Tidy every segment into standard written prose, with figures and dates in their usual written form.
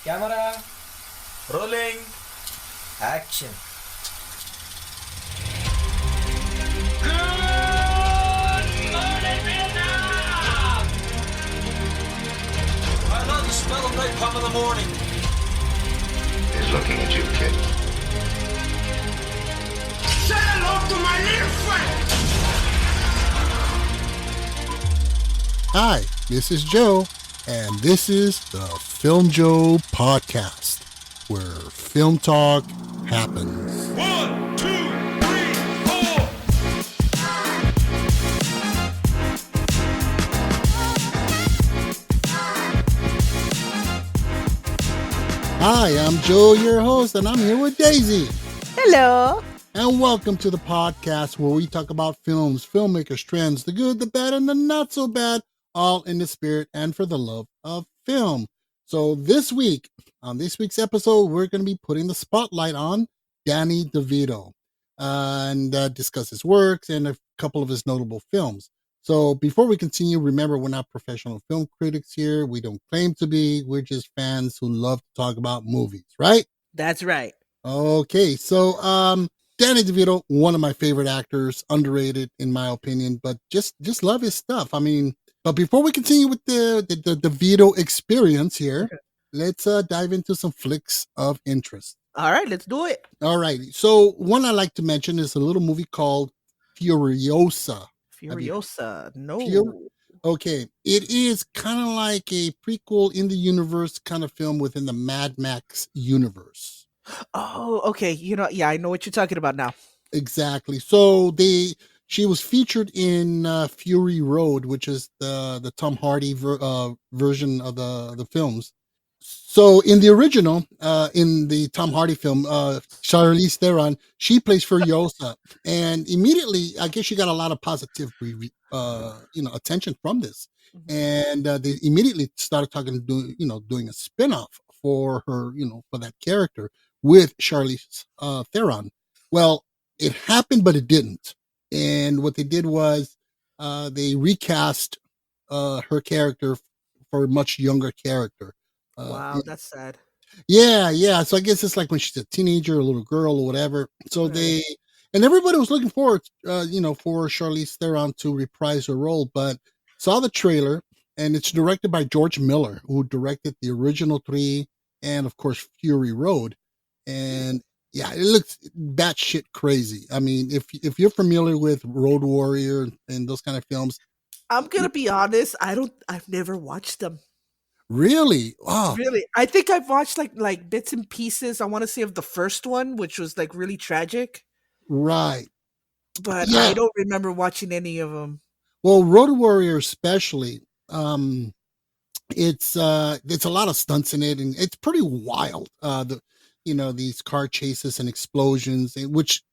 Camera, Rolling. action. I love the smell of napalm in the morning. Is looking at you, kid. Say hello to my little friend! Hi, this is Joe, and this is the Filmjoe podcast, where film talk happens. 1, 2, 3, 4! Hi, I'm Joe, your host, and I'm here with Daisy. Hello. And welcome to the podcast where we talk about films, filmmakers, trends, the good, the bad, and the not so bad, all in the spirit and for the love of film. So this week, on this week's episode, we're going to be putting the spotlight on Danny DeVito and discuss his works and a couple of his notable films. So before we continue, remember, we're not professional film critics here. We don't claim to be. We're just fans who love to talk about movies, right? That's right. Okay, so Danny DeVito, one of my favorite actors, underrated in my opinion, but just love his stuff. I mean, but before we continue with the DeVito Experience here, let's dive into some flicks of interest. All right, let's do it. All right, so one I like to mention is a little movie called Furiosa. Furiosa. No. Okay, it is kind of like a prequel in the universe kind of film within the Mad Max universe. Oh, okay. Yeah, I know what you're talking about now. Exactly. So she was featured in Fury Road, which is the Tom Hardy version of the films. So in the original, in the Tom Hardy film, Charlize Theron, she plays Furiosa, and immediately, I guess she got a lot of positive, attention from this, and they immediately started doing a spinoff for her, for that character with Charlize Theron. Well, it happened, but it didn't. And what they did was they recast her character for a much younger character. Wow, that's sad. Yeah. So I guess it's like when she's a teenager, a little girl, or whatever. So Right. and everybody was looking forward, for Charlize Theron to reprise her role, but saw the trailer, and it's directed by George Miller, who directed the original three, and of course Fury Road. And yeah, it looks batshit crazy. I mean, if you're familiar with Road Warrior and those kind of films, I'm gonna be honest. I've never watched them. really, wow, Really, I think I've watched like bits and pieces. I want to say of the first one, which was like really tragic, right, but I yeah. don't remember watching any of them. Well, Road Warrior especially, it's a lot of stunts in it, and it's pretty wild. These car chases and explosions, which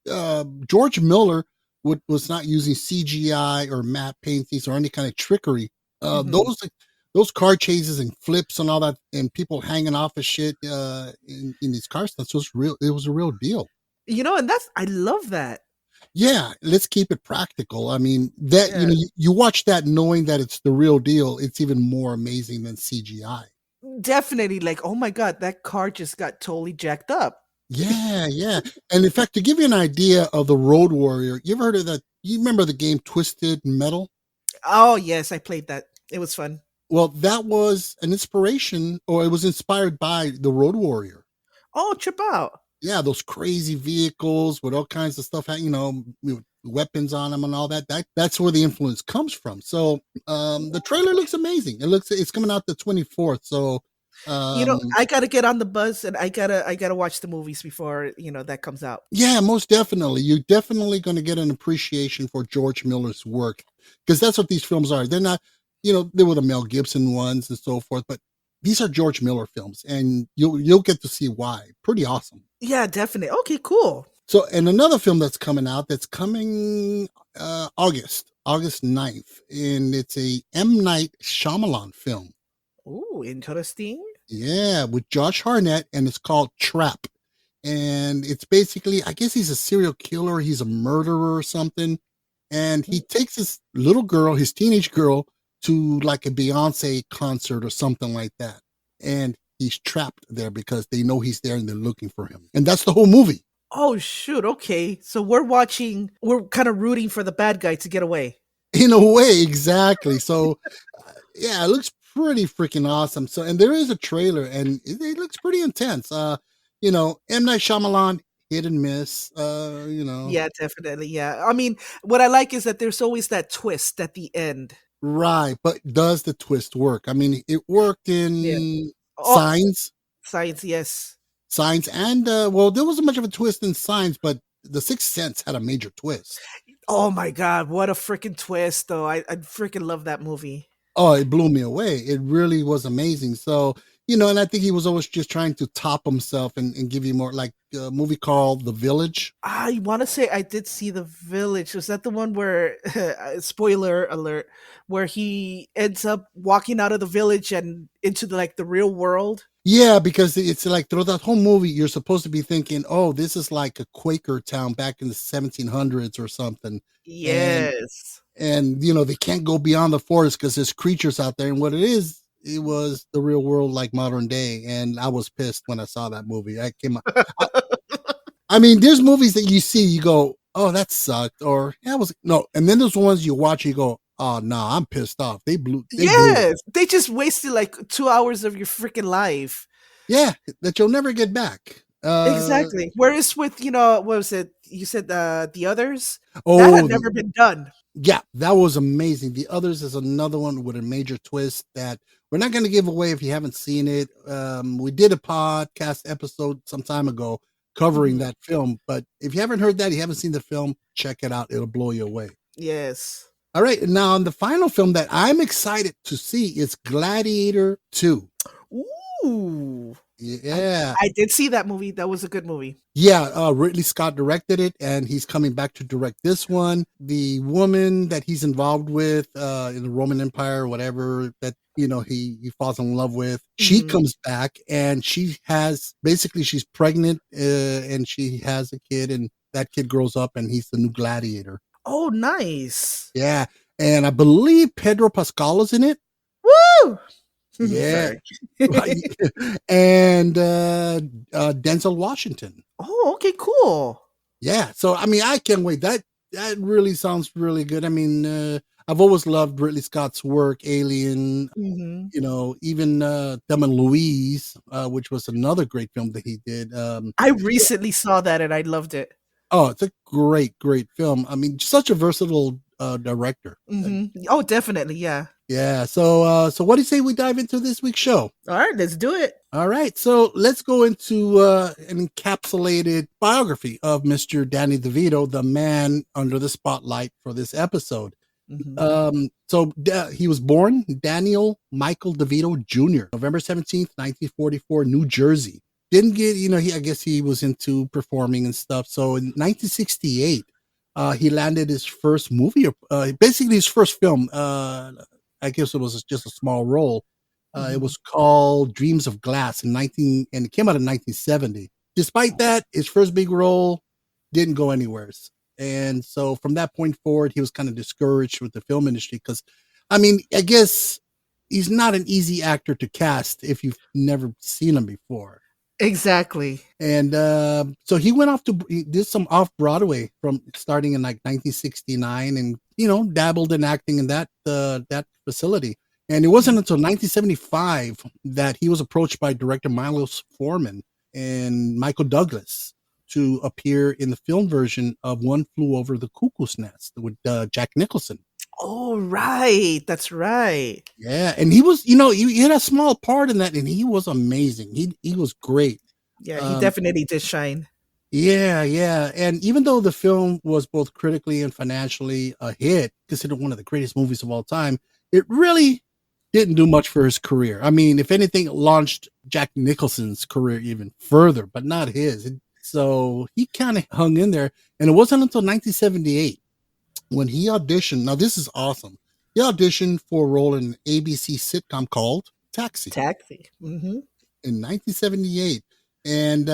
George Miller was not using CGI or matte paintings or any kind of trickery. Mhm. Those car chases and flips and all that, and people hanging off of shit in these car stunts was real. It was a real deal. And I love that. Yeah, let's keep it practical. I mean, that Yeah. you watch that knowing that it's the real deal. It's even more amazing than CGI. Definitely, like, oh my god, that car just got totally jacked up. Yeah. And in fact, to give you an idea of the Road Warrior, you ever heard of that? You remember the game Twisted Metal? Oh, yes, I played that. It was fun. Well, that was an inspiration, or it was inspired by the Road Warrior. Oh, trip out. Yeah, those crazy vehicles with all kinds of stuff, with weapons on them and all that. That's where the influence comes from. So the trailer looks amazing. It's coming out the 24th. So I gotta get on the bus and I gotta watch the movies before, that comes out. yeah, most definitely. You're definitely going to get an appreciation for George Miller's work, because that's what these films are. They're not, they were the Mel Gibson ones and so forth, but these are George Miller films, and you'll get to see why. Pretty awesome. Yeah, definitely. Okay, cool. So, and another film that's coming August 9th, and it's a M. Night Shyamalan film. Ooh, interesting. Yeah, with Josh Hartnett, and it's called Trap. And it's basically, I guess he's a serial killer, he's a murderer or something, and he takes his little girl, his teenage girl, to like a Beyonce concert or something like that. And he's trapped there because they know he's there and they're looking for him. And that's the whole movie. Oh shoot, okay. So we're kind of rooting for the bad guy to get away. In a way, exactly. So, yeah, it looks pretty freaking awesome. So, and there is a trailer, and it looks pretty intense. M. Night Shyamalan, hit and miss. Yeah, definitely. Yeah. I mean, what I like is that there's always that twist at the end. Right. But does the twist work? I mean, it worked Yeah. in Oh, Signs, yes. and well, there wasn't much of a twist in Signs, but The Sixth Sense had a major twist. Oh my god, what a freaking twist though. I freaking love that movie. Oh, it blew me away. It really was amazing. So, and I think he was always just trying to top himself and give you more, like a movie called The Village. I want to say I did see The Village. Was that the one where, spoiler alert, where he ends up walking out of the village and into the real world? Yeah, because it's like through that whole movie, you're supposed to be thinking, oh, this is like a Quaker town back in the 1700s or something. Yes. And they can't go beyond the forest because there's creatures out there. And what it was the real world, like modern day. And I was pissed when I saw that movie. I mean, there's movies that you see, you go, oh, that sucked. Or no. And then there's ones you watch, you go, oh, no, I'm pissed off. They blew. Yes. They just wasted 2 hours of your freaking life. Yeah. That you'll never get back. Exactly. Whereas with, what was it? You said The Others? Oh, that had never been done. Yeah, that was amazing. The Others is another one with a major twist that we're not going to give away if you haven't seen it. We did a podcast episode some time ago covering that film, but if you haven't heard that, you haven't seen the film, check it out. It'll blow you away. Yes. All right. Now, the final film that I'm excited to see is Gladiator 2. Ooh. Yeah. I did see that movie. That was a good movie. Yeah, Ridley Scott directed it, and he's coming back to direct this one. The woman that he's involved with in the Roman Empire, or whatever, that he falls in love with, she comes back, and she's pregnant, and she has a kid, and that kid grows up, and he's the new gladiator. Oh, nice. Yeah, and I believe Pedro Pascal is in it. Woo! Yeah. And Denzel Washington. Oh, okay, cool. Yeah. So, I mean, I can't wait. That really sounds really good. I mean, I've always loved Ridley Scott's work, Alien, even Thelma and Louise, which was another great film that he did. I recently saw that and I loved it. Oh, it's a great, great film. I mean, such a versatile director. Oh, definitely. Yeah. Yeah. So what do you say we dive into this week's show? All right, let's do it. All right. So let's go into an encapsulated biography of Mr. Danny DeVito, the man under the spotlight for this episode. He was born Daniel Michael DeVito Jr., November 17th, 1944, New Jersey. Didn't get, I guess he was into performing and stuff. So in 1968, he landed his first movie, basically his first film. I guess it was just a small role. It was called Dreams of Glass and it came out in 1970. Despite that, his first big role didn't go anywhere. And so from that point forward, he was kind of discouraged with the film industry because, I mean, I guess he's not an easy actor to cast if you've never seen him before. Exactly. And so he did some off-Broadway from starting in like 1969 and, dabbled in acting in that facility. And it wasn't until 1975 that he was approached by director Milos Forman and Michael Douglas to appear in the film version of One Flew Over the Cuckoo's Nest with Jack Nicholson. Oh, right. That's right. Yeah. And he was, he had a small part in that and he was amazing. He was great. Yeah, he definitely did shine. Yeah, yeah. And even though the film was both critically and financially a hit, considered one of the greatest movies of all time, it really didn't do much for his career. I mean, if anything, it launched Jack Nicholson's career even further, but not his. So he kind of hung in there. And it wasn't until 1978 when he auditioned. Now, this is awesome. He auditioned for a role in an ABC sitcom called Taxi. In 1978. And,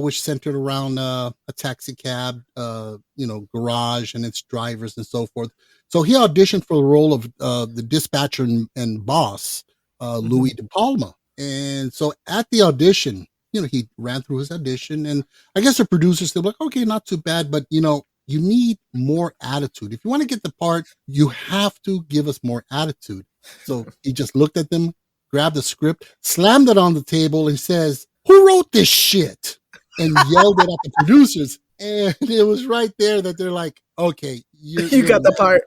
which centered around a taxi cab, garage and its drivers and so forth. So he auditioned for the role of the dispatcher and boss, Louis De Palma. And so at the audition, he ran through his audition, and I guess the producers, they're like, okay, not too bad, but you need more attitude. If you want to get the part, you have to give us more attitude. So he just looked at them, grabbed the script, slammed it on the table, and says, "Who wrote this shit?" And yelled it at the producers. And it was right there that they're like, okay, you got the part.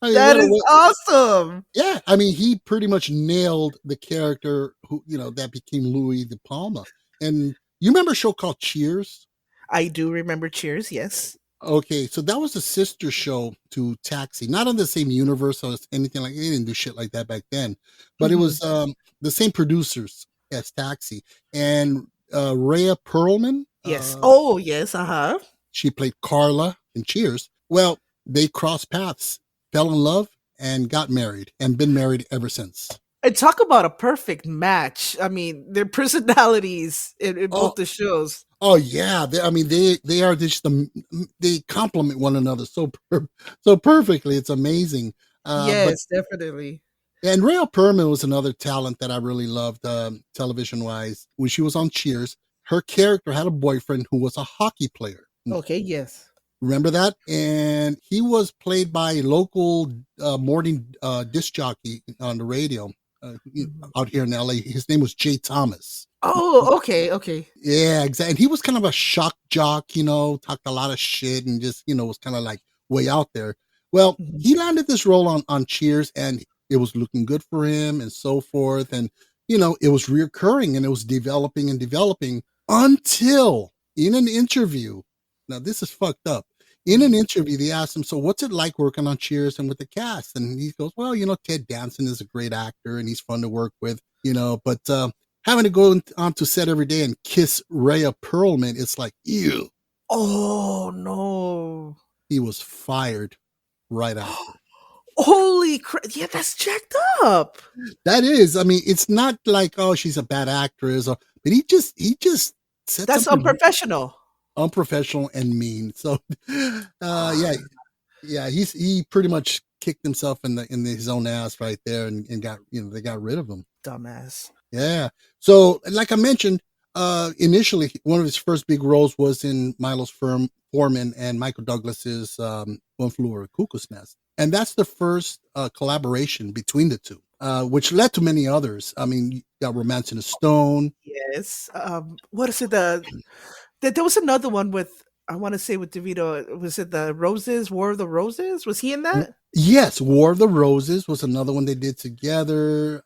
That is awesome. Yeah, I mean, he pretty much nailed the character who, that became Louis De Palma. And you remember a show called Cheers? I do remember Cheers, yes. Okay, so that was a sister show to Taxi. Not on the same universe or anything like. They didn't do shit like that back then. But it was the same producers as Taxi. And Rhea Perlman. Yes. Oh, yes. Uh-huh. She played Carla in Cheers. Well, they crossed paths, fell in love, and got married, and been married ever since. And talk about a perfect match. I mean, their personalities in both the shows. Oh yeah, they are just they complement one another so perfectly. It's amazing. Yes, definitely. And Rhea Perlman was another talent that I really loved, television wise. When she was on Cheers, her character had a boyfriend who was a hockey player. Okay, yes. Remember that? And he was played by a local morning disc jockey on the radio out here in LA. His name was Jay Thomas. Oh, okay. Yeah, exactly. And he was kind of a shock jock, talked a lot of shit and just, was kind of like way out there. Well, he landed this role on Cheers, and it was looking good for him and so forth. And, it was reoccurring, and it was developing until in an interview. Now, this is fucked up. In an interview, they asked him, so what's it like working on Cheers and with the cast? And he goes, well, Ted Danson is a great actor and he's fun to work with, but having to go onto set every day and kiss Rhea Perlman, it's like, ew. Oh, no. He was fired right after. Holy crap. Yeah, that's jacked up. That is. I mean, it's not like, oh, she's a bad actress. But he just said that's unprofessional. Unprofessional and mean. So, he pretty much kicked himself in his own ass right there, and got they got rid of him. Dumbass. Yeah. So, like I mentioned, initially one of his first big roles was in Milos Forman and Michael Douglas's One Flew Over the Cuckoo's Nest, and that's the first collaboration between the two, which led to many others. I mean, you got Romance in the Stone. Yes. What is it? There was another one with, I want to say with DeVito. Was it the Roses, War of the Roses? Was he in that? Yes, War of the Roses was another one they did together.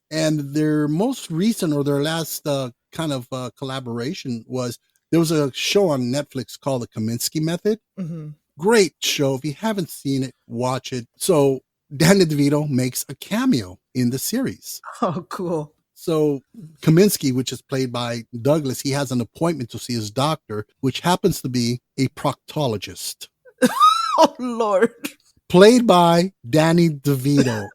And their most recent, or their last kind of collaboration, was there was a show on Netflix called The Kaminsky Method. Mm-hmm. Great show. If you haven't seen it, watch it. So Danny DeVito makes a cameo in the series. Oh, cool. So Kaminsky, which is played by Douglas, he has an appointment to see his doctor, which happens to be a proctologist. Oh, Lord. Played by Danny DeVito.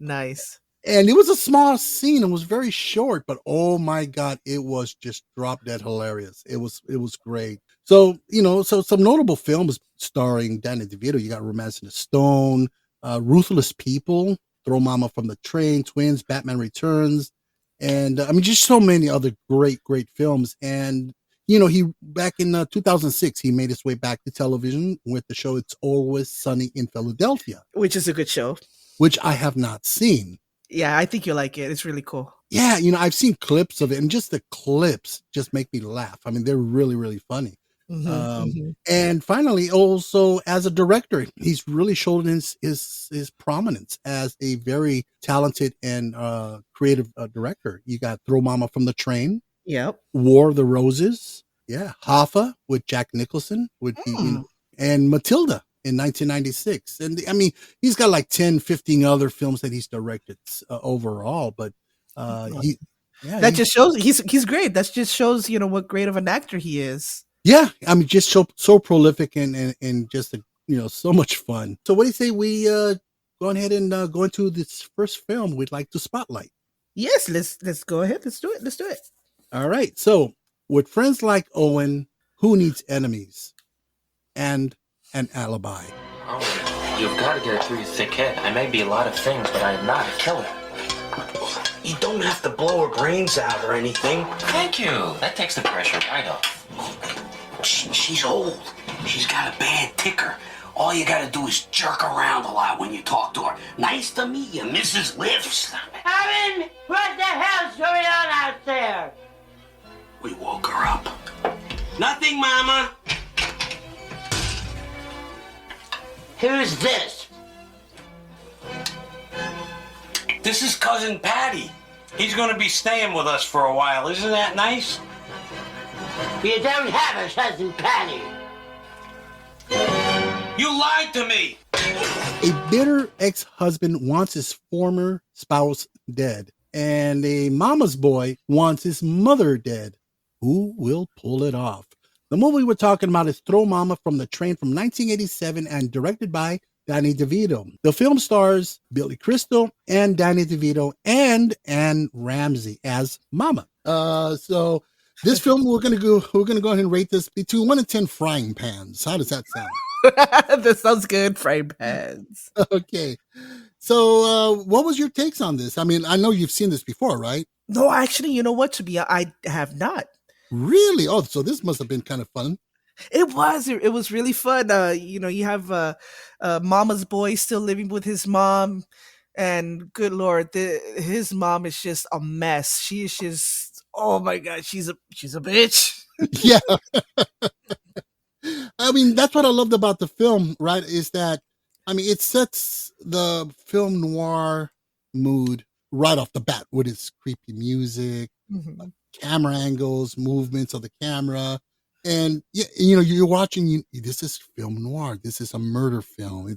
Nice. And it was a small scene. It was very short, but oh my God, it was just drop dead hilarious. It was great. So, so some notable films starring Danny DeVito. You got Romance in the Stone, Ruthless People, Throw Momma from the Train, Twins, Batman Returns, and just so many other great films. And he back in 2006, he made his way back to television with the show It's Always Sunny in Philadelphia, which is a good show, which I have not seen. Yeah, I think you'll like it. It's really cool. Yeah, I've seen clips of it, and just the clips just make me laugh. I mean, they're really, really funny. Mm-hmm, And finally, also as a director, he's really shown his prominence as a very talented and creative director. You got Throw Momma from the Train. Yep. War of the Roses. Yeah. Hoffa with Jack Nicholson and Matilda in 1996. And he's got like 10, 15 other films that he's directed overall, but that just shows he's great. That just shows, what great of an actor he is. Yeah, just so prolific and just so much fun. So what do you say we go ahead and go into this first film we'd like to spotlight? Yes, let's go ahead. Let's do it. All right. So with friends like Owen, who needs enemies? And an alibi. Oh, you've got to get it through your thick head. I may be a lot of things, but I am not a killer. You don't have to blow her brains out or anything. Thank you. That takes the pressure right off. She's old. She's got a bad ticker. All you gotta do is jerk around a lot when you talk to her. Nice to meet you, Mrs. Lifts. Evan, what the hell's going on out there? We woke her up. Nothing, Mama. Who's this? This is Cousin Patty. He's gonna be staying with us for a while. Isn't that nice? You don't have a cousin Patty. You lied to me. A bitter ex-husband wants his former spouse dead, and a mama's boy wants his mother dead. Who will pull it off? The movie we're talking about is Throw Momma from the Train from 1987 and directed by Danny DeVito. The film stars Billy Crystal and Danny DeVito and Anne Ramsey as Momma. So this film we're gonna go ahead and rate this between 1 and 10 frying pans. How does that sound? That sounds good. Frying pans. Okay. So what was your takes on this? I mean, I know you've seen this before, right? No, actually, you know what? I have not. Really? Oh, so this must have been kind of fun. It was really fun. You have Mama's boy still living with his mom, and good Lord, his mom is just a mess. She is just, oh my God, she's a bitch. Yeah. I mean, that's what I loved about the film, right? Is that, I mean, it sets the film noir mood right off the bat with its creepy music, camera angles, movements of the camera. And you're watching, this is film noir. This is a murder film.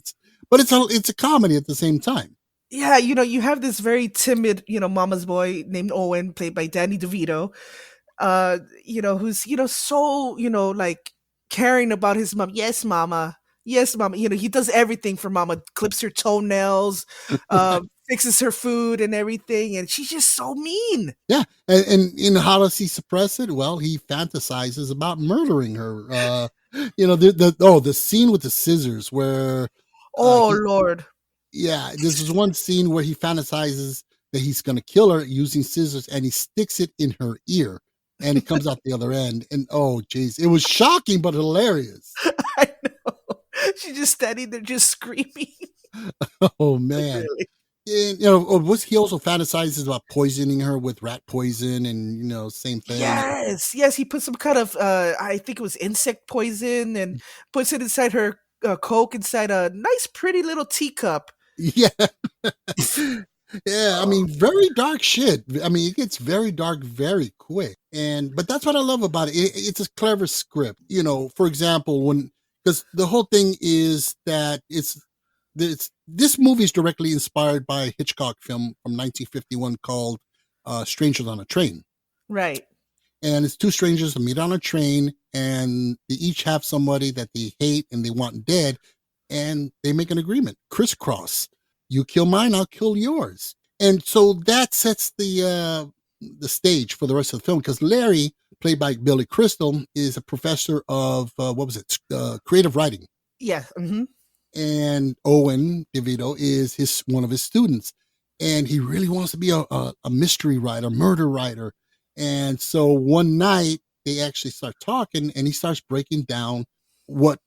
But it's a comedy at the same time. Yeah, you have this very timid, mama's boy named Owen, played by Danny DeVito, who's, so, like caring about his mom. Yes, mama. Yes, mama. He does everything for mama, clips her toenails, fixes her food and everything. And she's just so mean. Yeah. And how does he suppress it? Well, he fantasizes about murdering her. The scene with the scissors where. Lord. Yeah. This is one scene where he fantasizes that he's going to kill her using scissors and he sticks it in her ear and it comes out the other end. And oh, geez, it was shocking, but hilarious. I know. She's just standing there just screaming. Oh, man. Really? And, he also fantasizes about poisoning her with rat poison and, same thing. Yes. He put some kind of, I think it was insect poison and puts it inside her Coke inside a nice, pretty little teacup. Yeah. Yeah. I mean, very dark shit. I mean, it gets very dark very quick. But that's what I love about it. It's a clever script. For example, because the whole thing is that this movie is directly inspired by a Hitchcock film from 1951 called Strangers on a Train. Right. And it's two strangers that meet on a train and they each have somebody that they hate and they want dead. And they make an agreement. Crisscross. You kill mine, I'll kill yours. And so that sets the stage for the rest of the film because Larry, played by Billy Crystal, is a professor of, creative writing. Yeah. Mm-hmm. And Owen DeVito is one of his students. And he really wants to be a mystery writer, murder writer. And so one night they actually start talking and he starts breaking down what,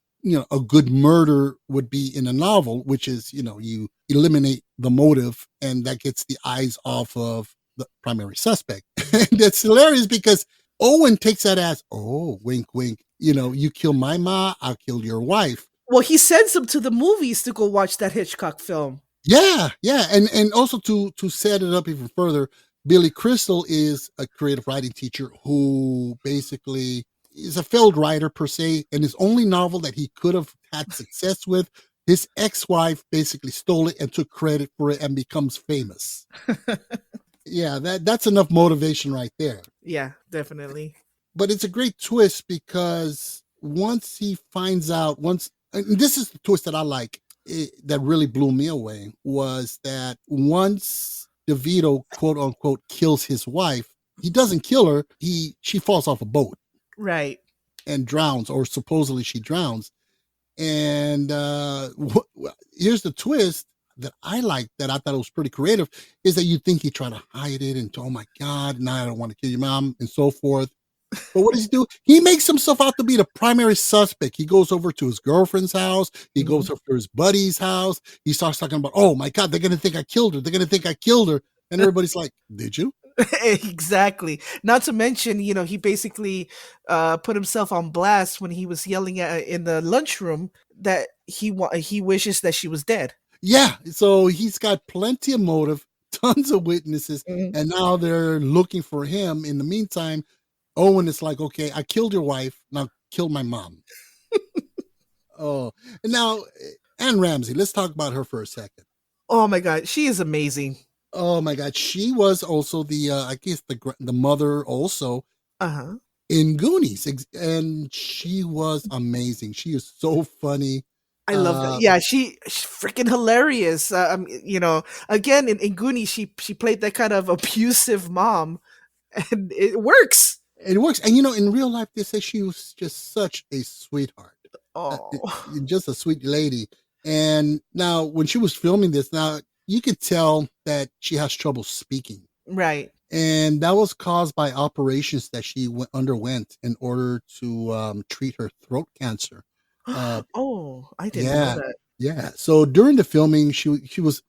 a good murder would be in a novel, which is, you eliminate the motive and that gets the eyes off of the primary suspect. And that's hilarious because Owen takes that as, oh, wink, wink. You kill my ma, I'll kill your wife. Well, he sends them to the movies to go watch that Hitchcock film. Yeah. And also to set it up even further, Billy Crystal is a creative writing teacher who basically is a failed writer per se, and his only novel that he could have had success with, his ex-wife basically stole it and took credit for it and becomes famous. Yeah, that's enough motivation right there. Yeah, definitely. But it's a great twist because once he finds out, and this is the twist that I like, that really blew me away, was that once DeVito, quote unquote, kills his wife, he doesn't kill her. She falls off a boat. Right. And drowns, or supposedly she drowns. And here's the twist. that I like, that I thought was pretty creative, is that you think he tried to hide it and, oh my God, now I don't want to kill your mom and so forth. But what does he do? He makes himself out to be the primary suspect. He goes over to his girlfriend's house. He goes over to his buddy's house. He starts talking about, oh my God, they're going to think I killed her. They're going to think I killed her. And everybody's like, did you? Exactly. Not to mention, he basically put himself on blast when he was yelling in the lunchroom that he wishes that she was dead. Yeah. So he's got plenty of motive, tons of witnesses, and now they're looking for him. In the meantime, Owen is like, okay, I killed your wife. Now kill my mom. Oh, and now Anne Ramsey. Let's talk about her for a second. Oh my God, she is amazing. Oh my God, she was also the I guess the mother also in Goonies, and she was amazing. She is so funny. I love that. Yeah, she's freaking hilarious. Again in Goonies, she played that kind of abusive mom, and it works. It works, and in real life, they say she was just such a sweetheart. Oh, just a sweet lady. And now, when she was filming this, now you could tell that she has trouble speaking. Right. And that was caused by operations that she underwent in order to treat her throat cancer. Oh, I didn't know that. Yeah. So during the filming, she was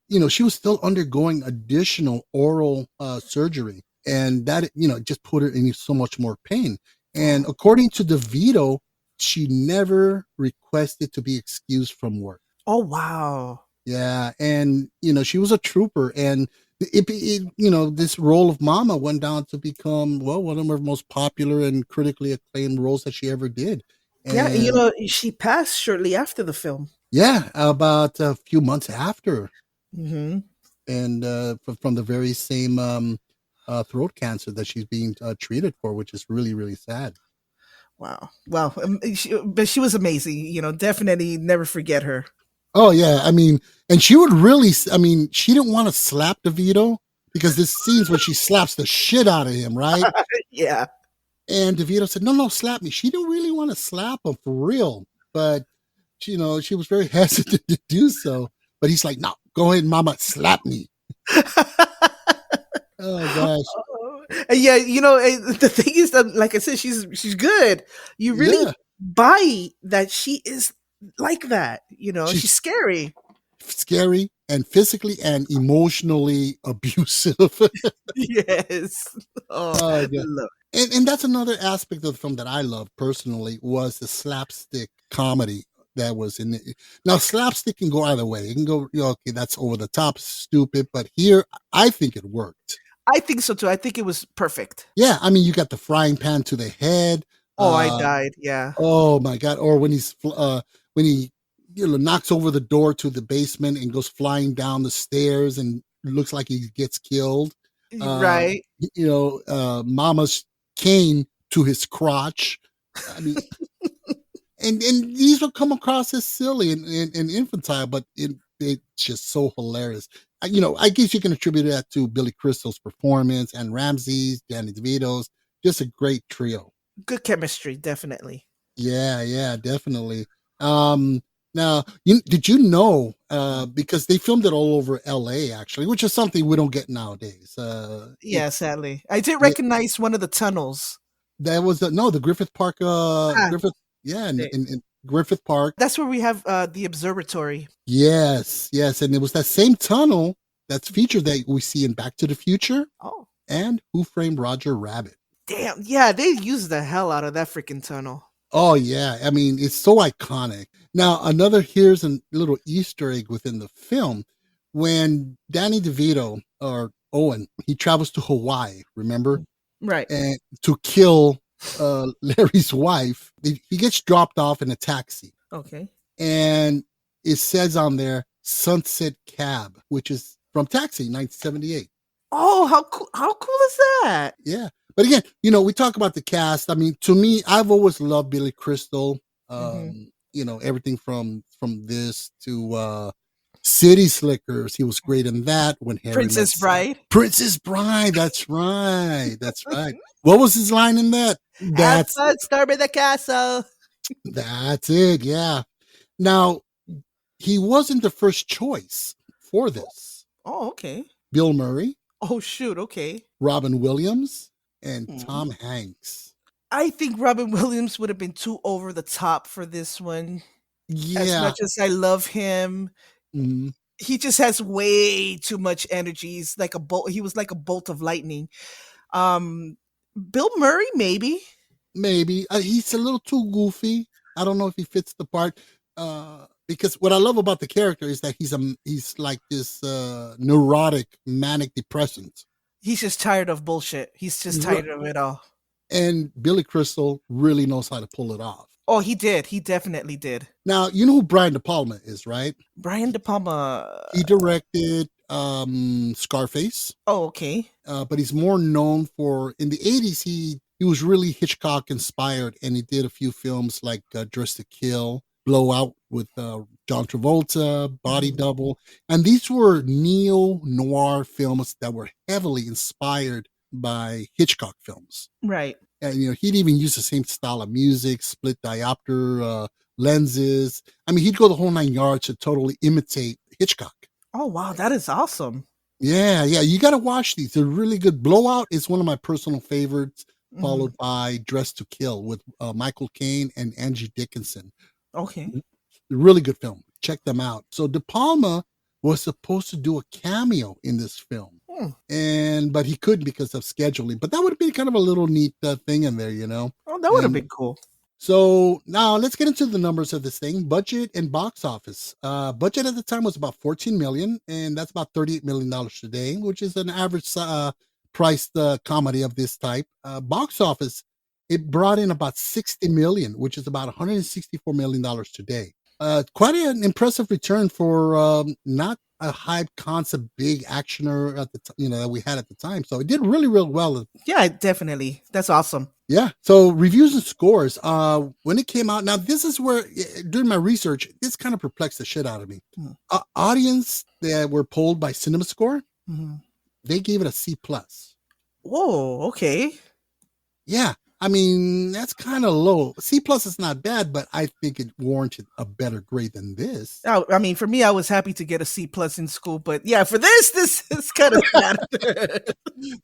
still undergoing additional oral surgery. And that, just put her in so much more pain. And according to DeVito, she never requested to be excused from work. Oh, wow. Yeah. And, she was a trooper. And this role of Momma went down to become, one of her most popular and critically acclaimed roles that she ever did. And, she passed shortly after the film. Yeah, about a few months after. Mm-hmm. And from the very same throat cancer that she's being treated for, which is really, really sad. Wow. But she was amazing. Definitely never forget her. Oh, yeah. I mean, and she would really, she didn't want to slap DeVito because this scene's when she slaps the shit out of him, right? Yeah. And DeVito said, no, slap me. She didn't really want to slap him for real, but, she was very hesitant to do so. But he's like, no, go ahead, Mama, slap me. Oh gosh. Yeah, the thing is that, like I said, she's good. You really buy that she is like that. She's scary. Scary and physically and emotionally abusive. Yes. Oh, yeah. And that's another aspect of the film that I love personally, was the slapstick comedy that was in it. Now, slapstick can go either way. It can go, okay, that's over the top, stupid, but here I think it worked. I think so too. I think it was perfect. Yeah, you got the frying pan to the head. Oh, I died. Yeah. Oh my God! Or when he knocks over the door to the basement and goes flying down the stairs and looks like he gets killed. Right. Mama's cane to his crotch. And these will come across as silly and infantile, but it's just so hilarious. I guess you can attribute that to Billy Crystal's performance and Ramsey's, Danny DeVito's, just a great trio. Good chemistry, definitely. Yeah, definitely. Now, did you know, because they filmed it all over LA, actually, which is something we don't get nowadays. Yeah, sadly. I did recognize one of the tunnels. That was the Griffith Park, Griffith. Yeah, in Griffith Park. That's where we have the observatory. Yes. And it was that same tunnel that's featured that we see in Back to the Future. Oh. And Who Framed Roger Rabbit. Damn. Yeah, they used the hell out of that freaking tunnel. Oh, yeah. It's so iconic. Now, here's a little Easter egg within the film. When Danny DeVito, or Owen, he travels to Hawaii, remember? Right. And to kill Larry's wife, he gets dropped off in a taxi. Okay. And it says on there, Sunset Cab, which is from Taxi, 1978. Oh, how cool is that? Yeah. But again, we talk about the cast. To me, I've always loved Billy Crystal. Everything from this to City Slickers. He was great in that. When Harry Princess Bride. Princess Bride. That's right. What was his line in that? That's storming the castle. That's it. Yeah. Now, he wasn't the first choice before this. Oh, okay. Bill Murray, Oh, shoot. Okay. Robin Williams, and Hmm. Tom Hanks. I think Robin Williams would have been too over the top for this one. As Yeah. much as I love him, Mhm. he just has way too much energy. He's like a bolt. He was like a bolt of lightning. Um, Bill Murray, maybe. Maybe. He's a little too goofy. I don't know if he fits the part. Because what I love about the character is that he's like this neurotic, manic depressant. He's just tired of bullshit. He's just tired of it all. And Billy Crystal really knows how to pull it off. Oh, he did. He definitely did. Now, you know who Brian De Palma is, right? Brian De Palma. He directed Scarface. Oh, okay. But he's more known for, in the 80s, he was really Hitchcock inspired, and he did a few films like Dress to Kill, Blowout with John Travolta, Body Double. And these were neo-noir films that were heavily inspired by Hitchcock films. Right. And, you know, he'd even use the same style of music, split diopter lenses. I mean, he'd go the whole 9 yards to totally imitate Hitchcock. Oh, wow. That is awesome. Yeah. You got to watch these. They're really good. Blowout is one of my personal favorites, followed by Dress to Kill with Michael Caine and Angie Dickinson. Okay. Really good film. Check them out. So De Palma was supposed to do a cameo in this film, but he couldn't because of scheduling. But that would have been kind of a little neat thing in there, you know. Oh, that would have been cool. So now let's get into the numbers of this thing. Budget and box office. Budget at the time was about $14 million, and that's about $38 million today, which is an average priced comedy of this type. Box office, it brought in about $60 million, which is about $164 million today. Quite an impressive return for not a hype concept big actioner at the that we had at the time. So it did really, really well. Yeah, definitely. That's awesome. Yeah. So reviews and scores. When it came out, now this is where during my research, this kind of perplexed the shit out of me. Audience that were polled by CinemaScore, they gave it a C+. Whoa. Okay. Yeah. I mean, that's kind of low. C+ is not bad, but I think it warranted a better grade than this. I mean, for me, I was happy to get a C+ in school, but yeah, for this is kind of bad.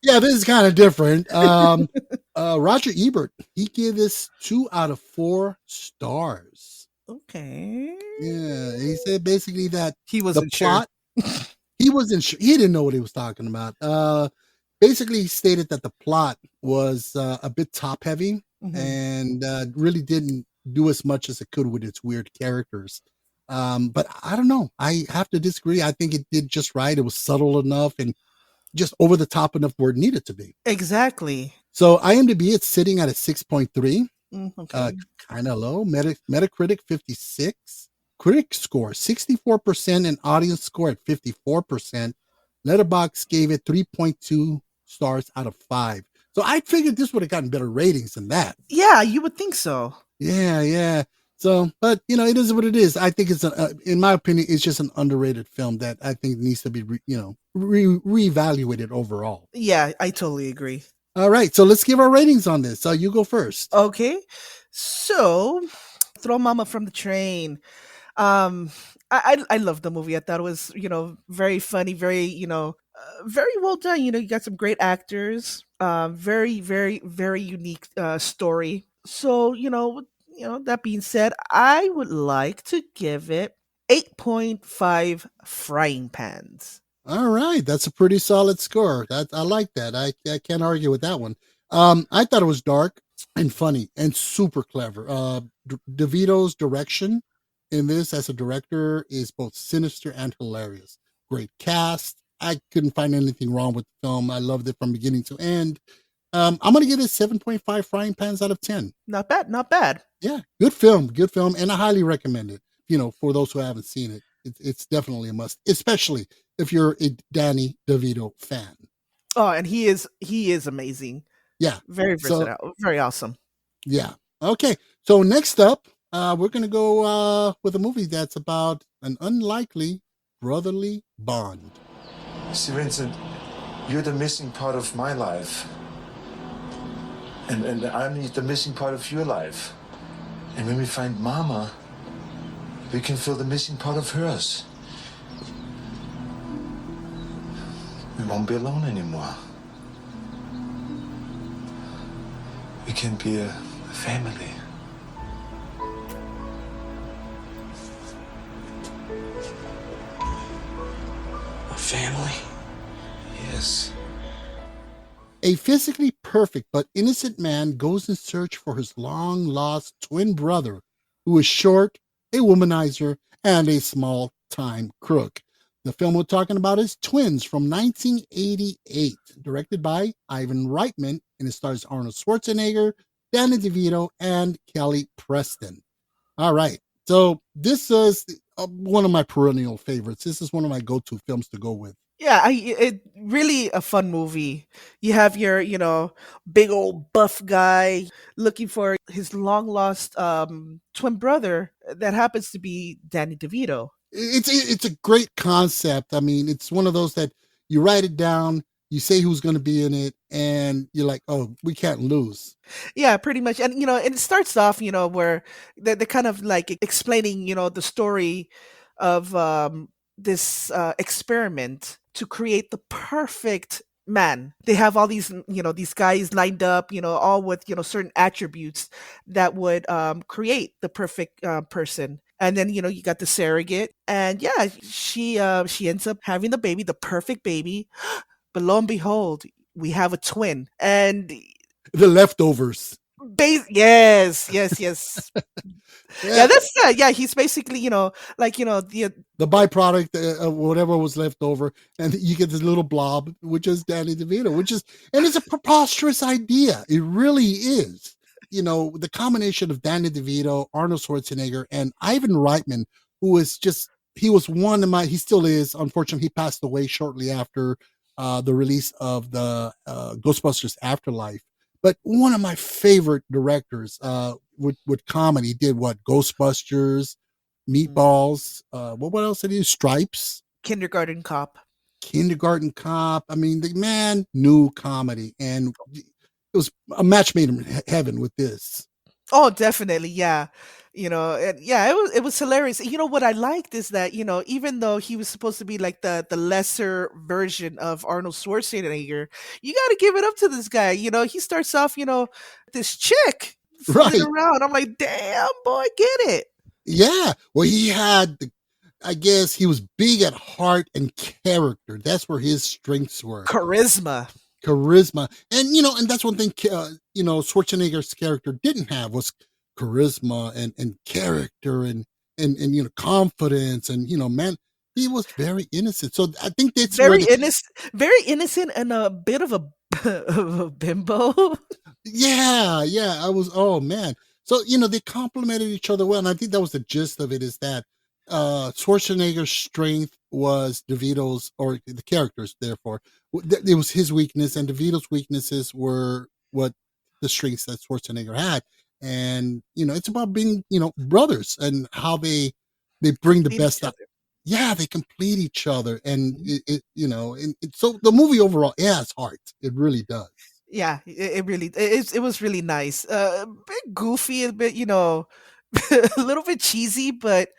Yeah, this is kind of different. Roger Ebert, he gave this 2 out of 4 stars. Okay. Yeah, he said basically that he wasn't plot. He wasn't sure. He didn't know what he was talking about. Basically, he stated that the plot was a bit top heavy and really didn't do as much as it could with its weird characters. But I don't know. I have to disagree. I think it did just right. It was subtle enough and just over the top enough where it needed to be. Exactly. So IMDb, it's sitting at a 6.3. Okay. Kind of low. Metacritic, 56. Critic score, 64%, and audience score at 54%. Letterboxd gave it 3.2 stars out of 5. So I figured this would have gotten better ratings than that. Yeah, you would think so. Yeah. So, but it is what it is. I think it's in my opinion, it's just an underrated film that I think needs to be, reevaluated overall. Yeah, I totally agree. All right, so let's give our ratings on this. So you go first. Okay, so Throw Mama from the Train. I love the movie. I thought it was, very funny, very, very well done. You got some great actors, very, very, very unique story. So, that being said, I would like to give it 8.5 frying pans. All right, that's a pretty solid score. I like that. I can't argue with that one. I thought it was dark and funny and super clever. DeVito's direction in this as a director is both sinister and hilarious. Great cast. I couldn't find anything wrong with the film. I loved it from beginning to end. I'm going to give it 7.5 frying pans out of 10. Not bad. Yeah, good film, and I highly recommend it. For those who haven't seen it, it's definitely a must, especially if you're a Danny DeVito fan. Oh, and he is amazing. Yeah. Very versatile, very awesome. Yeah. Okay. So next up, we're going to go with a movie that's about an unlikely brotherly bond. See, Vincent, you're the missing part of my life. And I'm the missing part of your life. And when we find Momma, we can fill the missing part of hers. won't be alone anymore. We can be a family. A family? Yes. A physically perfect but innocent man goes in search for his long-lost twin brother, who is short, a womanizer, and a small-time crook. The film we're talking about is Twins from 1988, directed by Ivan Reitman, and it stars Arnold Schwarzenegger, Danny DeVito, and Kelly Preston. All right, so this is one of my perennial favorites. This is one of my go-to films to go with. Yeah, it really a fun movie. You have your, big old buff guy looking for his long lost twin brother that happens to be Danny DeVito. It's a great concept. I mean, it's one of those that you write it down, you say who's going to be in it, and you're like, oh, we can't lose. Yeah, pretty much. And and it starts off, where they're kind of like explaining, the story of this experiment to create the perfect man. They have all these, these guys lined up, all with, certain attributes that would create the perfect person. And then, you got the surrogate, and yeah, she ends up having the baby, the perfect baby. But lo and behold, we have a twin, and The leftovers. yes, yes, yes. Yeah, that's yeah. He's basically, like The byproduct of whatever was left over, and you get this little blob, which is Danny DeVito, and it's a preposterous idea. It really is. The combination of Danny DeVito, Arnold Schwarzenegger, and Ivan Reitman, who is he was one of he still is. Unfortunately, he passed away shortly after the release of the Ghostbusters Afterlife. But one of my favorite directors with comedy did what? Ghostbusters, Meatballs. What else did he do? Stripes. Kindergarten Cop. Kindergarten Cop. I mean, the man knew comedy, and it was a match made in heaven with this. Oh, definitely, yeah. And yeah, it was hilarious. What I liked is that, even though he was supposed to be like the lesser version of Arnold Schwarzenegger, you got to give it up to this guy. He starts off, this chick fooling Right. around. I'm like, damn, boy, get it. Yeah. Well, I guess he was big at heart and character. That's where his strengths were. Charisma. And that's one thing Schwarzenegger's character didn't have was charisma and character and confidence, and man, he was very innocent. So I think that's Very innocent and a bit of a, of a bimbo. Yeah, I was, oh man. So they complemented each other well, and I think that was the gist of it, is that Schwarzenegger's strength was DeVito's, or the characters, therefore it was his weakness, and DeVito's weaknesses were what the strengths that Schwarzenegger had. And it's about being brothers, and how they bring the Complete best each out. other. Yeah, they complete each other, and so the movie overall, it has heart. It really does. Yeah, it was really nice. A bit goofy, a bit, a little bit cheesy, but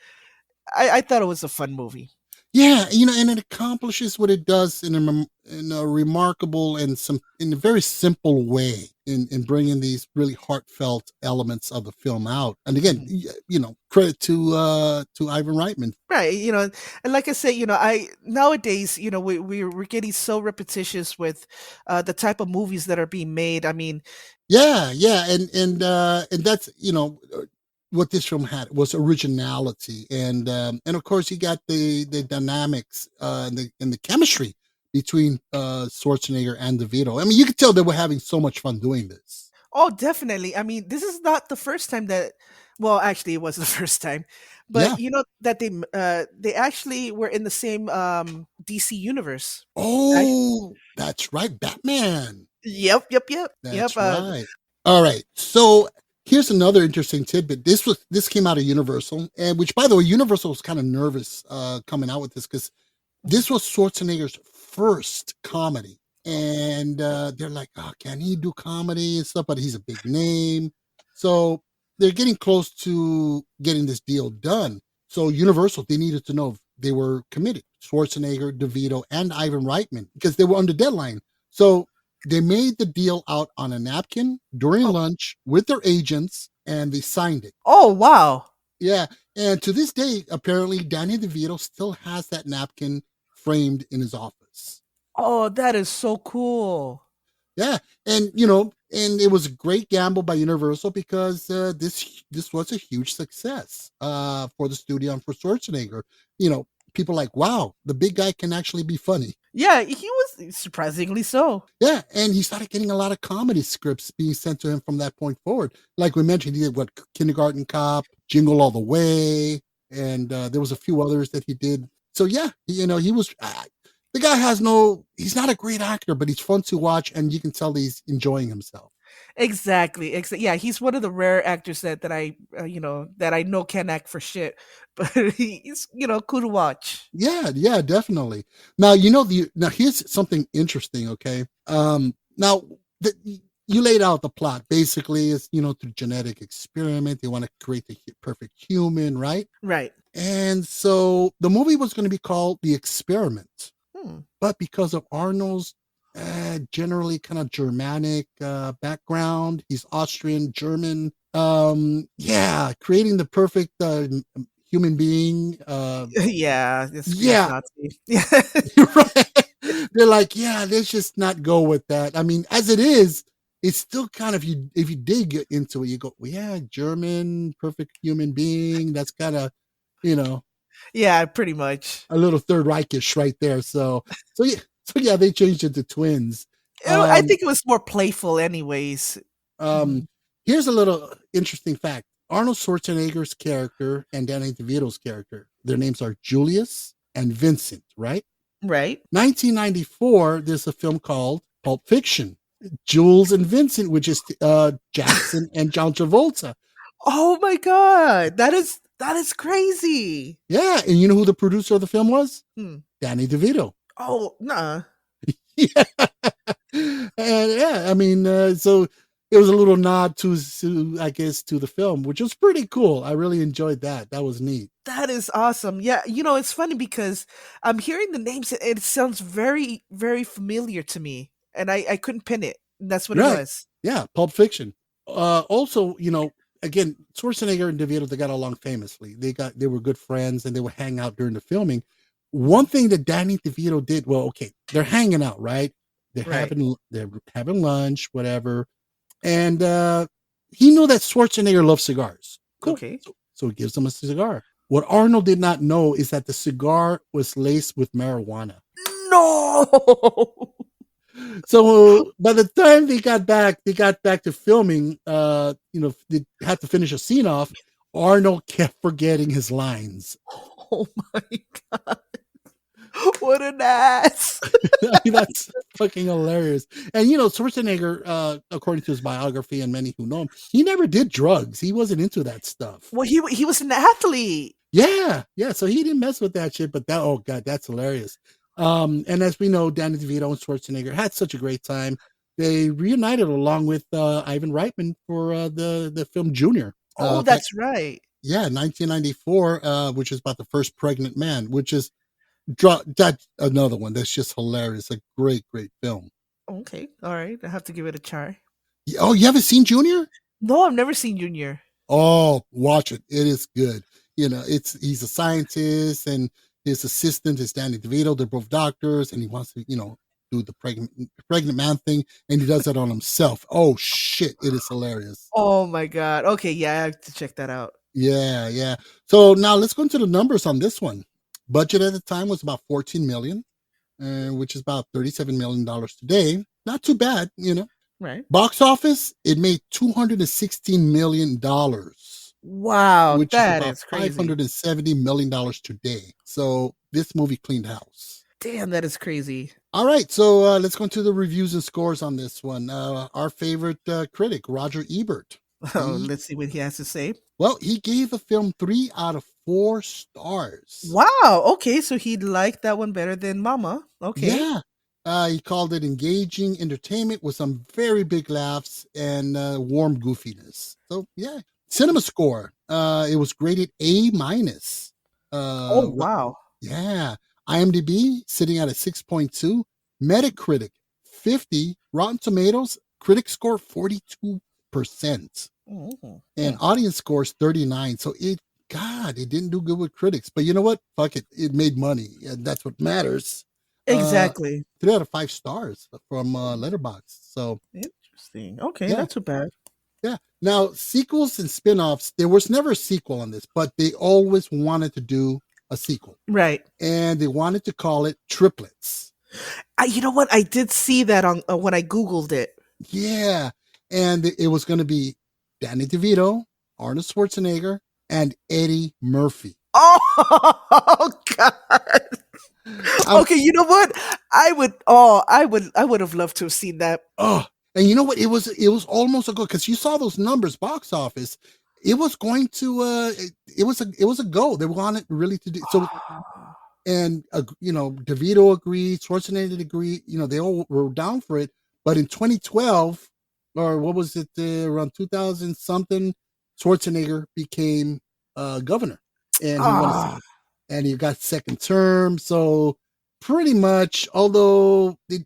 I thought it was a fun movie. Yeah, and it accomplishes what it does in a remarkable and in a very simple way in bringing these really heartfelt elements of the film out. And again, credit to Ivan Reitman. Right, and like I said, I nowadays, we're getting so repetitious with the type of movies that are being made. I mean, Yeah, and that's what this film had was originality, and of course you got the dynamics and the chemistry between Schwarzenegger and DeVito. I mean, you could tell they were having so much fun doing this. oh, definitely. I mean, this is not the first time that. Well, actually, it was the first time, but Yeah. that they actually were in the same DC universe. Oh, that's right, Batman. Yep. That's right. All right. So here's another interesting tidbit. This came out of Universal, and which, by the way, Universal was kind of nervous coming out with this, because this was Schwarzenegger's first comedy, and they're like, "Oh, can he do comedy and stuff?" But he's a big name, so they're getting close to getting this deal done. So Universal, they needed to know if they were committed. Schwarzenegger, DeVito, and Ivan Reitman, because they were under deadline. So they made the deal out on a napkin during lunch with their agents, and they signed it. Oh, wow. Yeah. And to this day, apparently, Danny DeVito still has that napkin framed in his office. Oh, that is so cool. Yeah. And, and it was a great gamble by Universal because this was a huge success for the studio and for Schwarzenegger. People like, wow, the big guy can actually be funny. Yeah, he was surprisingly so. Yeah, and he started getting a lot of comedy scripts being sent to him from that point forward. Like we mentioned, he did Kindergarten Cop, Jingle All the Way, and there was a few others that he did. So yeah, he was. The guy he's not a great actor, but he's fun to watch, and you can tell he's enjoying himself. Exactly. Yeah, he's one of the rare actors that I that I know can act for shit, but he's cool to watch. Yeah, definitely. Now now here's something interesting. Okay, now you laid out the plot. Basically, it's through genetic experiment, they want to create the perfect human, right? Right. And so the movie was going to be called The Experiment, but because of Arnold's generally kind of Germanic background, he's Austrian, German. Creating the perfect human being. Yeah. Yeah. Right. They're like, yeah, let's just not go with that. I mean, as it is, it's still kind of, if you dig into it, you go, well, yeah, German, perfect human being. That's kind of, yeah, pretty much a little Third Reichish right there. So yeah, they changed it to twins. I think it was more playful anyways. Here's a little interesting fact. Arnold Schwarzenegger's character and Danny DeVito's character, their names are Julius and Vincent, right? Right. 1994, there's a film called Pulp Fiction. Jules and Vincent, which is Jackson and John Travolta. Oh my God. That is crazy. Yeah. And you know who the producer of the film was? Danny DeVito. Oh, nah. Yeah. And yeah, I mean, so it was a little nod to the film, which was pretty cool. I really enjoyed that. That was neat. That is awesome. Yeah, it's funny because I'm hearing the names. It sounds very, very familiar to me, and I couldn't pin it. That's what it was. Yeah, Pulp Fiction. Also, again, Schwarzenegger and DeVito, they got along famously. They were good friends, and they would hang out during the filming. One thing that Danny DeVito did, well, okay, they're hanging out, right? They're having lunch, whatever. And he knew that Schwarzenegger loved cigars. Cool. Okay. So he gives him a cigar. What Arnold did not know is that the cigar was laced with marijuana. No. So by the time they got back to filming, they had to finish a scene off. Arnold kept forgetting his lines. Oh my God. What an ass. I mean, that's fucking hilarious. And Schwarzenegger, according to his biography and many who know him, he never did drugs. He wasn't into that stuff. Well, he was an athlete. Yeah. So he didn't mess with that shit. But oh God, that's hilarious. And as we know, Danny DeVito and Schwarzenegger had such a great time. They reunited along with Ivan Reitman for the film Junior. Oh, that's right. Yeah, 1994, which is about the first pregnant man, which is that's another one that's just hilarious. A great film. Okay, all right. I have to give it a try. Oh, you haven't seen Junior? No, I've never seen Junior. Oh, watch it. It is good. He's a scientist, and his assistant is Danny DeVito. They're both doctors, and he wants to, do the pregnant man thing, and he does that on himself. Oh shit, it is hilarious. Oh my God. Okay, yeah, I have to check that out. Yeah. So now let's go into the numbers on this one. Budget at the time was about $14 million, which is about $37 million today. Not too bad, Right. Box office, it made $216 million. Wow, which that is is about crazy. $570 million today. So this movie cleaned house. Damn, that is crazy. All right, so let's go into the reviews and scores on this one. Our favorite critic, Roger Ebert. Let's see what he has to say. Well, he gave the film 3 out of 4 stars. Wow. Okay, so he liked that one better than Momma. Okay. Yeah. He called it engaging entertainment with some very big laughs and warm goofiness. So, yeah. Cinema score. It was graded A-. Oh, wow. Yeah. IMDb sitting at a 6.2. Metacritic 50. Rotten Tomatoes critic score 42%. And audience scores 39. So it didn't do good with critics. But you know what? Fuck it. It made money. And that's what matters. Exactly. 3 out of 5 stars from Letterboxd. So Interesting. Okay, Yeah. not too bad. yeah. Now, sequels and spin-offs, there was never a sequel on this, but they always wanted to do a sequel. Right. And they wanted to call it Triplets. You know what? I did see that on when I Googled it. Yeah. And it was going to be Danny DeVito, Arnold Schwarzenegger, and Eddie Murphy. Oh God. Okay, you know what? I would have loved to have seen that. Oh, and you know what? It was almost a go because you saw those numbers, box office. It was going to it was a go. They wanted really to do so. And DeVito agreed, Schwarzenegger agreed. They all were down for it. But in 2012, or what was it, around 2000 something, Schwarzenegger became governor, and he got second term. So pretty much, although they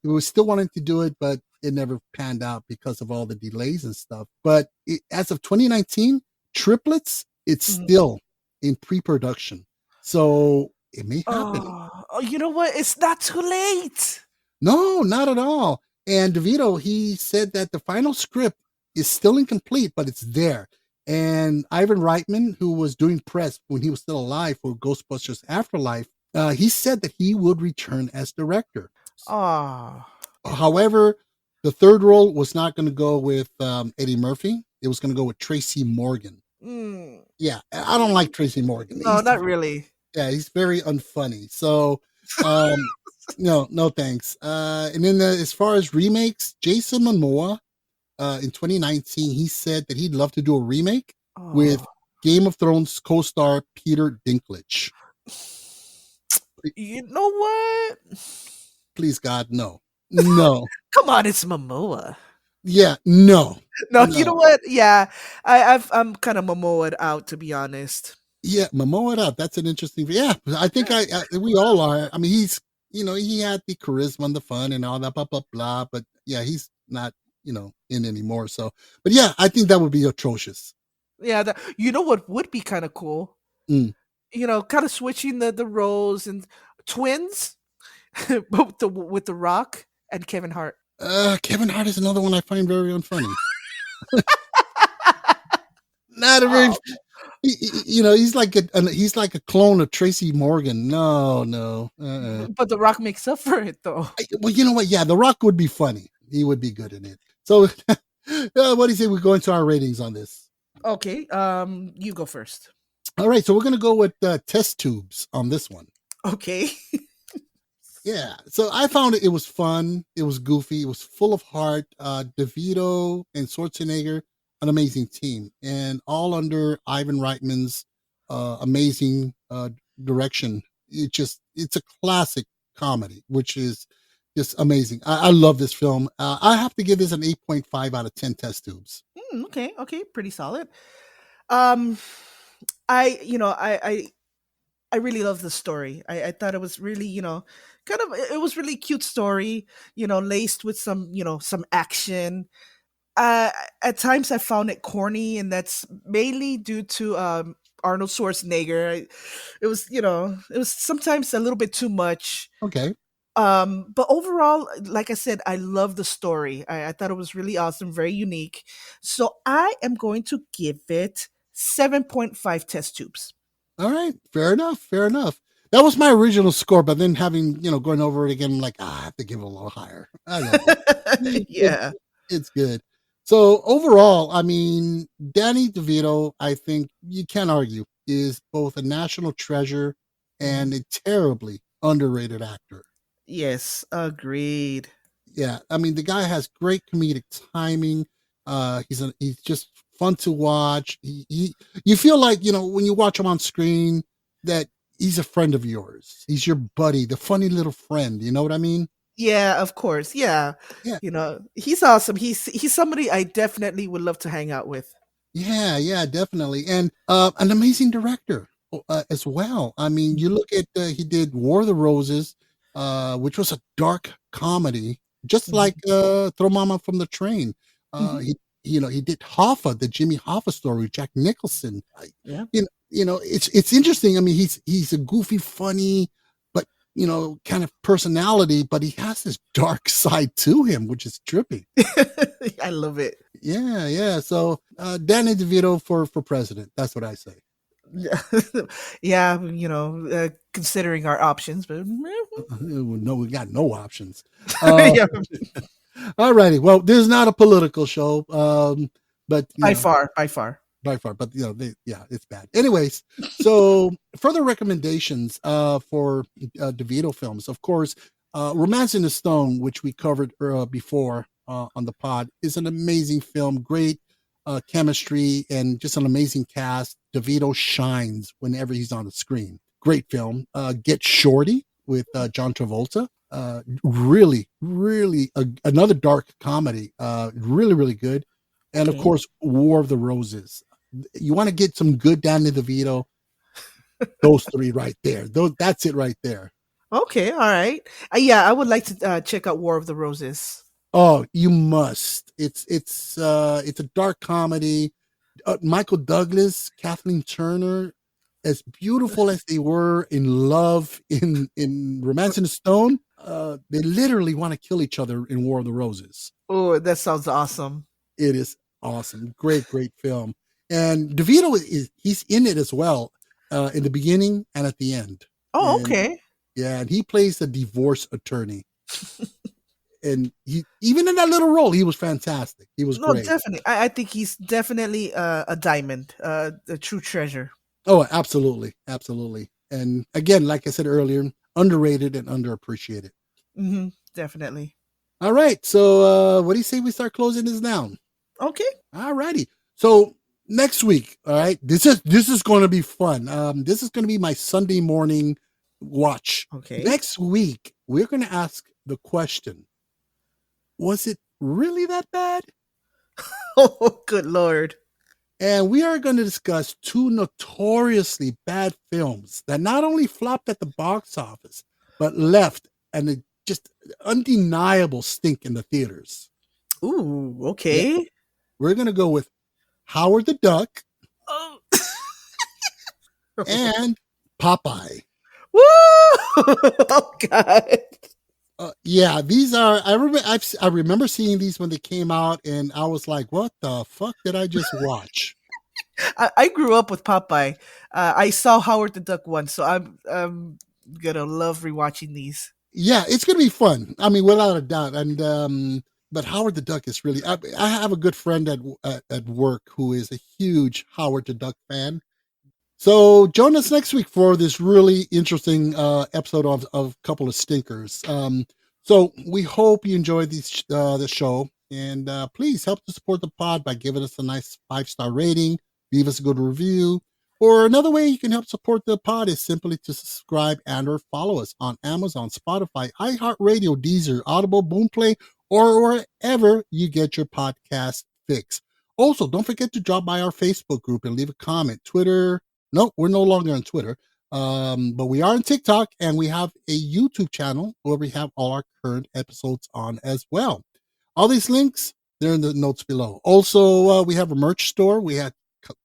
were still wanting to do it, but it never panned out because of all the delays and stuff. But as of 2019, Triplets, it's still in pre-production. So it may happen. Oh, you know what? It's not too late. No, not at all. And DeVito, he said that the final script is still incomplete, but it's there. And Ivan Reitman, who was doing press when he was still alive for Ghostbusters Afterlife, he said that he would return as director. However, the third role was not going to go with Eddie Murphy. It was going to go with Tracy Morgan. Yeah, I don't like Tracy Morgan. No, not really. Yeah, he's very unfunny. So, no thanks. And then as far as remakes, Jason Momoa, in 2019, he said that he'd love to do a remake with Game of Thrones co-star Peter Dinklage. You know what? Please, God, no. No. Come on, it's Momoa. Yeah, no. No, you know what? Yeah, I'm kind of Momoa'd out, to be honest. Yeah, Momoa out. That's an interesting. Yeah, I think we all are. I mean, he's he had the charisma and the fun and all that blah blah blah. But yeah, he's not in anymore. So, but yeah, I think that would be atrocious. Yeah, you know what would be kind of cool? Kind of switching the roles and twins, but with the Rock and Kevin Hart. Kevin Hart is another one I find very unfunny. Not a very. He's like a clone of Tracy Morgan. No. But The Rock makes up for it, though. Well, you know what? Yeah, The Rock would be funny. He would be good in it. So, what do you say we go into our ratings on this? Okay, you go first. All right, so we're gonna go with test tubes on this one. Okay. Yeah, so I found it was fun. It was goofy. It was full of heart. DeVito and Schwarzenegger, an amazing team, and all under Ivan Reitman's amazing direction. It's a classic comedy, which is just amazing. I love this film. I have to give this an 8.5 out of 10 test tubes. Okay, pretty solid. I really love the story. I thought it was really, it was really cute story, laced with some, some action. At times I found it corny, and that's mainly due to Arnold Schwarzenegger. It was sometimes a little bit too much. Okay. But overall, like I said, I love the story. I thought it was really awesome, very unique. So I am going to give it 7.5 test tubes. All right, fair enough. That was my original score, but then having going over it again, I'm like, I have to give it a little higher. I love it. Yeah, it's good. So overall, I mean, Danny DeVito, I think you can't argue, is both a national treasure and a terribly underrated actor. Yes, agreed. Yeah, I mean, the guy has great comedic timing. He's just fun to watch. You feel like, when you watch him on screen, that he's a friend of yours. He's your buddy, the funny little friend. You know what I mean? Yeah, of course. Yeah. He's awesome. He's somebody I definitely would love to hang out with. Yeah, definitely. And an amazing director. as well. I mean, you look at he did War of the Roses, which was a dark comedy, just like Throw Mama from the Train. He did Hoffa, the Jimmy Hoffa story with Jack Nicholson. Yeah. It's interesting. I mean, he's a goofy, funny, but kind of personality, but he has this dark side to him, which is trippy. I love it. Yeah. So Danny DeVito for president. That's what I say. Yeah, considering our options, but No, we got no options. yeah, All righty. Well, this is not a political show, but by far. But it's bad. Anyways, so further recommendations for DeVito films. Of course, Romance in the Stone, which we covered before on the pod, is an amazing film. Great chemistry and just an amazing cast. DeVito shines whenever he's on the screen. Great film. Get Shorty with John Travolta. Really another dark comedy. Really good. And of course, War of the Roses. You want to get some good Danny DeVito? Those three right there. That's it right there. Okay, all right. Yeah, I would like to check out War of the Roses. Oh, you must. It's a dark comedy. Michael Douglas, Kathleen Turner, as beautiful as they were in love in Romance in the Stone, they literally want to kill each other in War of the Roses. Oh, that sounds awesome. It is awesome. Great film. And DeVito he's in it as well, in the beginning and at the end. Oh, and, okay. Yeah, and he plays the divorce attorney. And he, even in that little role, he was fantastic. He was great. Definitely. I think he's definitely a diamond, a true treasure. Oh, absolutely. And again, like I said earlier, underrated and underappreciated. Definitely. All right. So what do you say we start closing this down? Okay. All righty. So next week, all right, this is going to be fun. This is going to be my Sunday morning watch. Okay. Next week, we're going to ask the question, was it really that bad? Oh, good Lord. And we are going to discuss two notoriously bad films that not only flopped at the box office, but left an just undeniable stink in the theaters. Ooh, okay. Yeah. We're going to go with Howard the Duck and Popeye. Woo! Oh, God. Yeah, these are. I remember seeing these when they came out, and I was like, "What the fuck did I just watch?" I grew up with Popeye. I saw Howard the Duck once, so I'm gonna love rewatching these. Yeah, it's gonna be fun. I mean, without a doubt. And but Howard the Duck is really. I have a good friend at work who is a huge Howard the Duck fan. So join us next week for this really interesting episode of a couple of stinkers. So we hope you enjoyed the show, and please help to support the pod by giving us a nice 5-star rating, leave us a good review, or another way you can help support the pod is simply to subscribe and or follow us on Amazon, Spotify, iHeartRadio, Deezer, Audible, Boomplay, or wherever you get your podcast fix. Also, don't forget to drop by our Facebook group and leave a comment. Twitter. No, we're no longer on Twitter, but we are on TikTok, and we have a YouTube channel where we have all our current episodes on as well. All these links, they're in the notes below. Also, we have a merch store. We have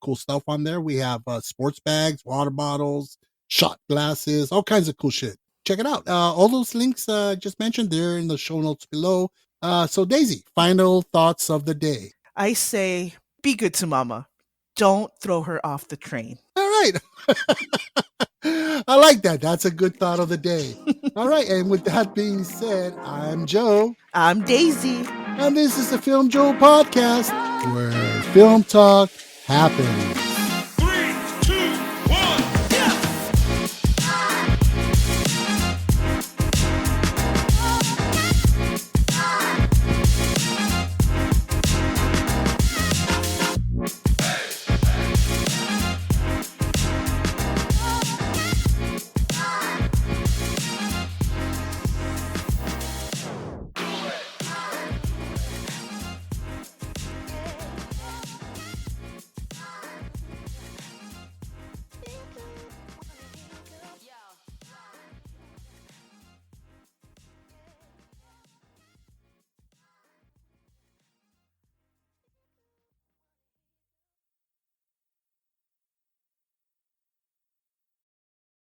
cool stuff on there. We have sports bags, water bottles, shot glasses, all kinds of cool shit. Check it out. All those links just mentioned, they're in the show notes below. So, Daisy, final thoughts of the day. I say, be good to Mama. Don't throw her off the train. All right. I like that. That's a good thought of the day. All right. And with that being said, I'm Joe. I'm Daisy. And this is the Filmjoe podcast, where film talk happens.